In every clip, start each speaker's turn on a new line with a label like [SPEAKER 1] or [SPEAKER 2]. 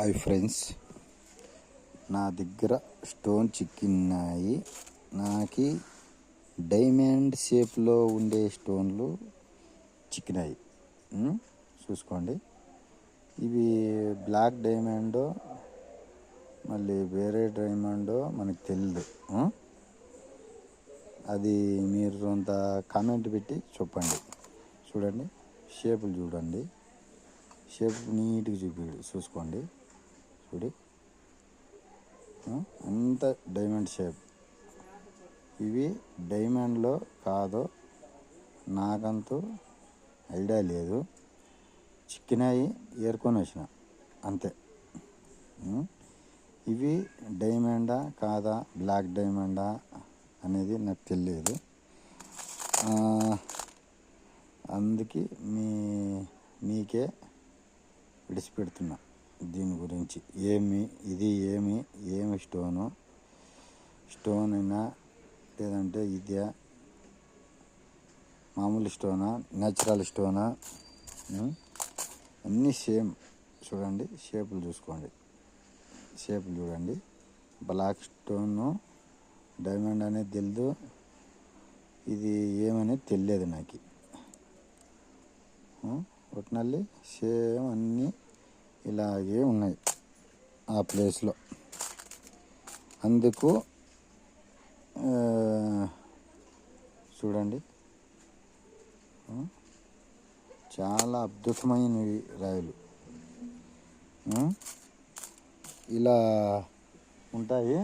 [SPEAKER 1] Hi friends, నా దగ్గర stone చిక్కినాయి. నాకు డైమండ్ షేప్లో ఉండే స్టోన్లు చిక్కినాయి. చూసుకోండి, ఇవి బ్లాక్ డైమండో మళ్ళీ వేరే డైమండో మనకు తెలియదు. అది మీరు అంత కామెంట్ పెట్టి చెప్పండి. చూడండి, షేపులు చూడండి, షేప్ నీట్గా చూసుకోండి. చూడి, అంత డైమండ్ షేప్. ఇవి డైమండ్లో కాదో నాకంతూ ఐడియా లేదు. చిక్కినాయి, ఏరుకొని వచ్చిన అంతే. ఇవి డైమండా కాదా, బ్లాక్ డైమండా అనేది నాకు తెలియదు. అందుకే మీకే విడిచిపెడుతున్నా దీని గురించి. ఏమి స్టోన్ అయినా లేదంటే ఇదే మామూలు స్టోనా, న్యాచురల్ స్టోనా, అన్నీ సేమ్. చూడండి, షేపులు చూసుకోండి, షేపులు చూడండి. బ్లాక్ స్టోను డైమండ్ అనేది తెలియదు, ఇది ఏమనేది తెలియదు నాకు. ఒట్నల్లి సేమ్ అన్నీ ఇలాగే ఉన్నాయి ఆ ప్లేస్లో. అందుకు చూడండి, చాలా అద్భుతమైనవి రాయలు ఇలా ఉంటాయి.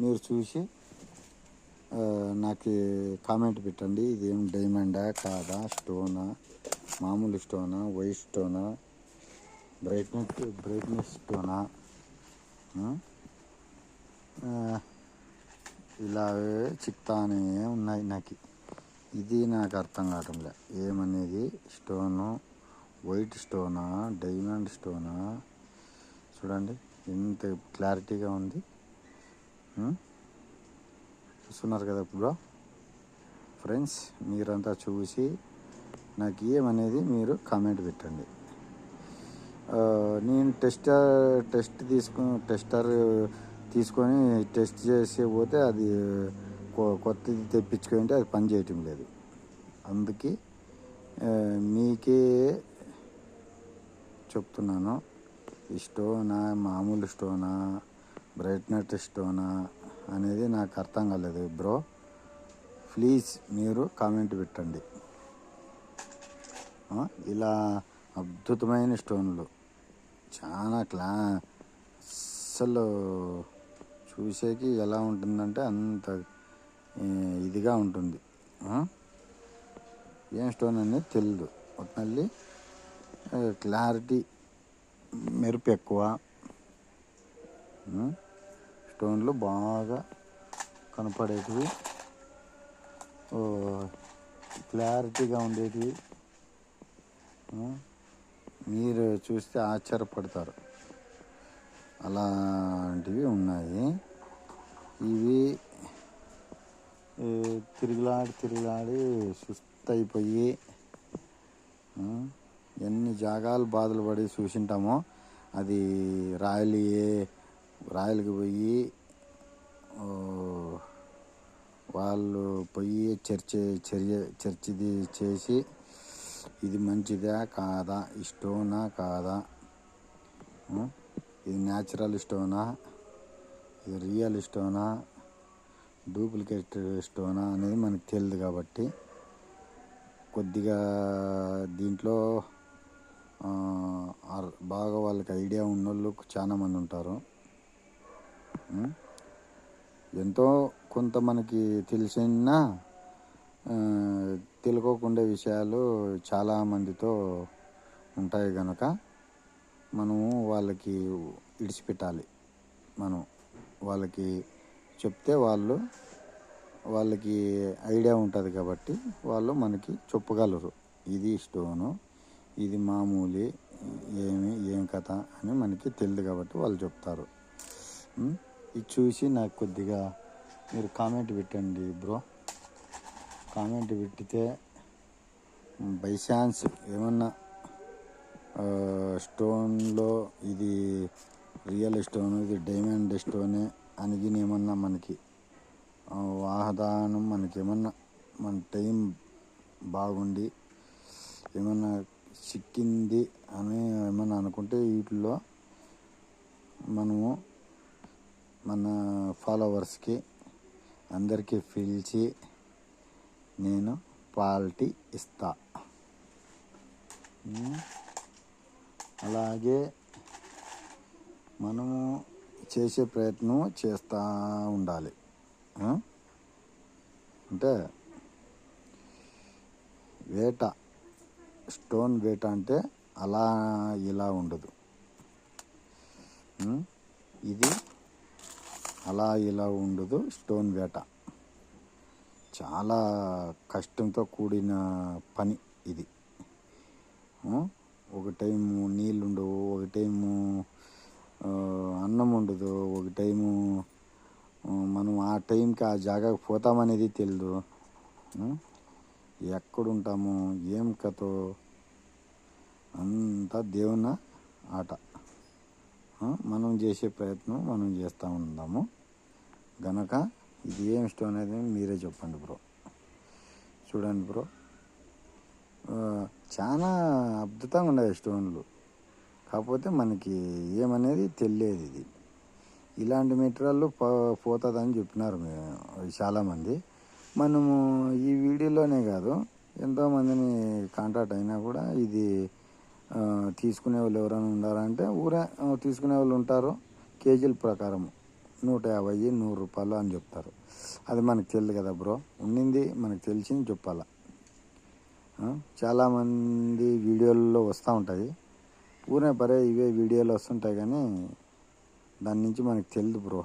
[SPEAKER 1] మీరు చూసి నాకు కామెంట్ పెట్టండి. ఇదేం డైమండా కాదా, స్టోనా, మామూలు స్టోనా, వైట్ స్టోనా, బ్రైట్నెస్ స్టోనా, ఇలా చిక్తానే ఉన్నాయి నాకు. ఇది నాకు అర్థం కావటంలే ఏమనేది. స్టోను వైట్ స్టోనా, డైమండ్ స్టోనా? చూడండి ఎంత క్లారిటీగా ఉంది. చూస్తున్నారు కదా ఇప్పుడు ఫ్రెండ్స్. మీరంతా చూసి నాకు ఏమనేది మీరు కామెంట్ పెట్టండి. నేను టెస్టర్ తీసుకొని టెస్ట్ చేసి పోతే అది కొత్తది తెప్పించుకుంటే అది పని చేయటం లేదు. అందుకే మీకే చెప్తున్నాను, ఈ స్టోనా, మామూలు స్టోనా, బ్రైట్నెస్ స్టోనా అనేది నాకు అర్థం కాలేదు బ్రో. ప్లీజ్ మీరు కామెంట్ పెట్టండి. ఇలా అద్భుతమైన స్టోన్లు చాలా అస్సలు చూసేకి ఎలా ఉంటుందంటే అంత ఇదిగా ఉంటుంది. ఏం స్టోన్ అనేది తెలియదు. మళ్ళీ క్లారిటీ, మెరుపు ఎక్కువ, స్టోన్లు బాగా కనపడేటివి, క్లారిటీగా ఉండేటివి. మీరు చూస్తే ఆశ్చర్యపడతారు, అలాంటివి ఉన్నాయి. ఇవి తిరిగిలాడి సుస్తయిపోయి ఎన్ని జాగాలు బాధలు పడి చూసింటామో, అది రాయలకి పోయి వాళ్ళు పోయి చర్చిది చేసి ఇది మంచిదా కాదా, ఈ స్టోనా కాదా, ఇది న్యాచురల్ స్టోనా, ఇది రియల్ స్టోనా, డూప్లికేట్ స్టోనా అనేది మనకు తెలియదు. కాబట్టి కొద్దిగా దీంట్లో బాగా వాళ్ళకి ఐడియా ఉన్నోళ్ళు చాలా మంది ఉంటారు. ఎంతో కొంత మనకి తెలిసినా తెలుకోకుండా విషయాలు చాలామందితో ఉంటాయి కనుక మనము వాళ్ళకి విడిచిపెట్టాలి. మనం వాళ్ళకి చెప్తే వాళ్ళకి ఐడియా ఉంటుంది కాబట్టి వాళ్ళు మనకి చెప్పగలరు. ఇది స్టోను, ఇది మామూలు, ఏం కథ అని మనకి తెలియదు కాబట్టి వాళ్ళు చెప్తారు. ఇది చూసి నాకు కొద్దిగా మీరు కామెంట్ పెట్టండి బ్రో. కామెంట్ పెట్టితే బై ఛాన్స్ ఏమన్నా స్టోన్లో ఇది రియల్ స్టోన్, ఇది డైమండ్ స్టోనే అని ఏమన్నా మనకి వాహదానం మనకి ఏమన్నా మన టైం బాగుండి ఏమన్నా చిక్కింది అని ఏమన్నా అనుకుంటే వీటిల్లో మనము మన ఫాలోవర్స్కి అందరికీ పిలిచి నేను పార్టీ ఇస్తా. అలాగే మనము చేసే ప్రయత్నం చేస్తూ ఉండాలి. అంటే వేట, స్టోన్ వేట అంటే అలా ఇలా ఉండదు. ఇది అలా ఇలా ఉండదు. స్టోన్ వేట చాలా కష్టంతో కూడిన పని ఇది. ఒక టైము నీళ్ళు ఉండవు, ఒక టైము అన్నం ఉండదు, ఒక టైము మనం ఆ టైంకి ఆ జాగాకి పోతామనేది తెలియదు. ఎక్కడుంటాము, ఏం కథో అంతా దేవుని ఆట. మనం చేసే ప్రయత్నం మనం చేస్తూ ఉందాము గనక ఇది ఏం స్టోన్ అనేది మీరే చెప్పండి బ్రో. చూడండి బ్రో, చాలా అద్భుతంగా ఉన్నాయి స్టోన్లు. కాకపోతే మనకి ఏమనేది తెలియదు. ఇది ఇలాంటి మెటీరియల్ పోతుందని చెప్పినారు చాలామంది. మనము ఈ వీడియోలోనే కాదు, ఎంతోమందిని కాంటాక్ట్ అయినా కూడా ఇది తీసుకునే వాళ్ళు ఎవరైనా ఉన్నారంటే తీసుకునే వాళ్ళు ఉంటారు. కేజీల ప్రకారం 150, 100 రూపాయలు అని చెప్తారు. అది మనకు తెలియదు కదా బ్రో, ఉండింది మనకు తెలిసింది చెప్పాలా. చాలామంది వీడియోల్లో వస్తూ ఉంటాయి, ఇవే వీడియోలు వస్తుంటాయి, కానీ దాని నుంచి మనకు తెలియదు బ్రో.